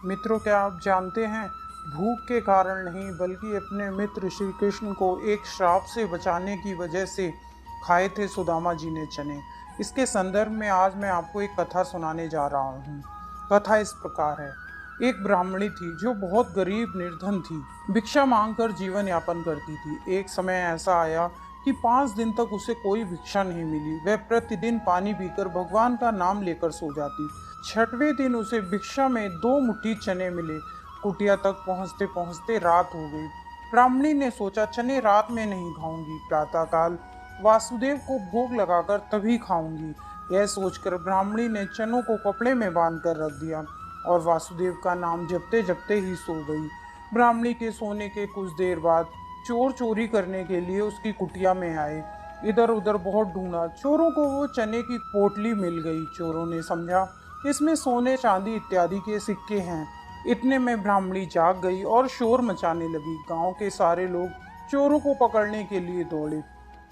मित्रों, क्या आप जानते हैं, भूख के कारण नहीं बल्कि अपने मित्र श्री कृष्ण को एक श्राप से बचाने की वजह से खाए थे सुदामा जी ने चने। इसके संदर्भ में आज मैं आपको एक कथा सुनाने जा रहा हूँ। कथा इस प्रकार है। एक ब्राह्मणी थी जो बहुत गरीब निर्धन थी। भिक्षा मांगकर जीवन यापन करती थी। एक समय ऐसा आया कि 5 दिन तक उसे कोई भिक्षा नहीं मिली। वह प्रतिदिन पानी पीकर भगवान का नाम लेकर सो जाती। 6वें दिन उसे भिक्षा में 2 मुट्ठी चने मिले। कुटिया तक पहुंचते पहुंचते रात हो गई। ब्राह्मणी ने सोचा, चने रात में नहीं खाऊंगी, प्रातःकाल वासुदेव को भोग लगाकर तभी खाऊंगी। यह सोचकर ब्राह्मणी ने चनों को कपड़े में बांध कर रख दिया और वासुदेव का नाम जपते जपते ही सो गई। ब्राह्मणी के सोने के कुछ देर बाद चोर चोरी करने के लिए उसकी कुटिया में आए। इधर उधर बहुत ढूंढा, चोरों को वो चने की पोटली मिल गई। चोरों ने समझा इसमें सोने चांदी इत्यादि के सिक्के हैं। इतने में ब्राह्मणी जाग गई और शोर मचाने लगी। गांव के सारे लोग चोरों को पकड़ने के लिए दौड़े।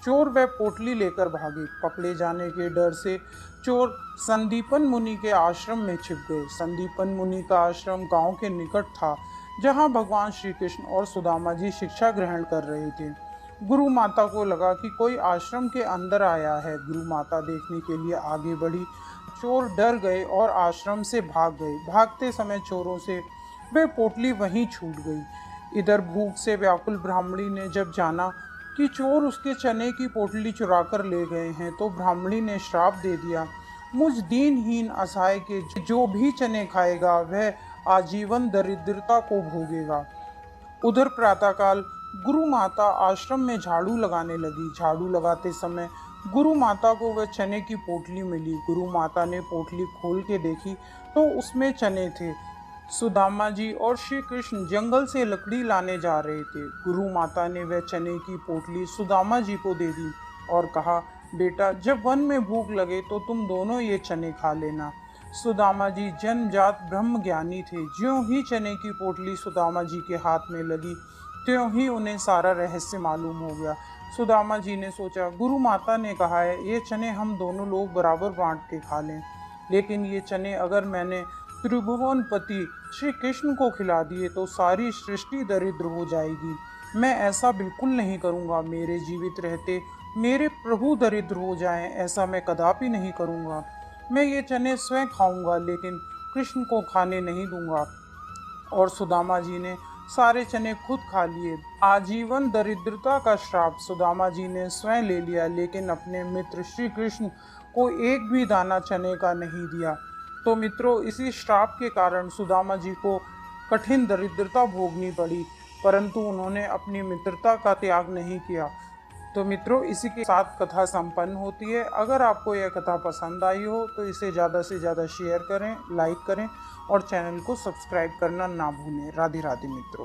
चोर वह पोटली लेकर भागे। पकड़े जाने के डर से चोर संदीपन मुनि के आश्रम में छिप गए। संदीपन मुनि का आश्रम गांव के निकट था, जहां भगवान श्री कृष्ण और सुदामा जी शिक्षा ग्रहण कर रहे थे। गुरु माता को लगा कि कोई आश्रम के अंदर आया है। गुरु माता देखने के लिए आगे बढ़ी। चोर डर गए और आश्रम से भाग गए। भागते समय चोरों से वह पोटली वहीं छूट गई। इधर भूख से व्याकुल ब्राह्मणी ने जब जाना कि चोर उसके चने की पोटली चुरा कर ले गए हैं, तो ब्राह्मणी ने श्राप दे दिया, मुझ दीनहीन असहाय के जो भी चने खाएगा वह आजीवन दरिद्रता को भोगेगा। उधर प्रातःकाल गुरु माता आश्रम में झाड़ू लगाने लगी। झाड़ू लगाते समय गुरु माता को वह चने की पोटली मिली। गुरु माता ने पोटली खोल के देखी तो उसमें चने थे। सुदामा जी और श्री कृष्ण जंगल से लकड़ी लाने जा रहे थे। गुरु माता ने वह चने की पोटली सुदामा जी को दे दी और कहा, बेटा, जब वन में भूख लगे तो तुम दोनों ये चने खा लेना। सुदामा जी जन्मजात ब्रह्म ज्ञानी थे। ज्यों ही चने की पोटली सुदामा जी के हाथ में लगी, त्यों ही उन्हें सारा रहस्य मालूम हो गया। सुदामा जी ने सोचा, गुरु माता ने कहा है ये चने हम दोनों लोग बराबर बांट के खा लें, लेकिन ये चने अगर मैंने त्रिभुवनपति श्री कृष्ण को खिला दिए तो सारी सृष्टि दरिद्र हो जाएगी। मैं ऐसा बिल्कुल नहीं करूँगा। मेरे जीवित रहते मेरे प्रभु दरिद्र हो जाएं, ऐसा मैं कदापि नहीं करूँगा। मैं ये चने स्वयं खाऊंगा, लेकिन कृष्ण को खाने नहीं दूंगा। और सुदामा जी ने सारे चने खुद खा लिए। आजीवन दरिद्रता का श्राप सुदामा जी ने स्वयं ले लिया, लेकिन अपने मित्र श्री कृष्ण को एक भी दाना चने का नहीं दिया। तो मित्रों, इसी श्राप के कारण सुदामा जी को कठिन दरिद्रता भोगनी पड़ी, परंतु उन्होंने अपनी मित्रता का त्याग नहीं किया। तो मित्रों, इसी के साथ कथा संपन्न होती है। अगर आपको यह कथा पसंद आई हो तो इसे ज़्यादा से ज़्यादा शेयर करें, लाइक करें और चैनल को सब्सक्राइब करना ना भूलें। राधे राधे मित्रों।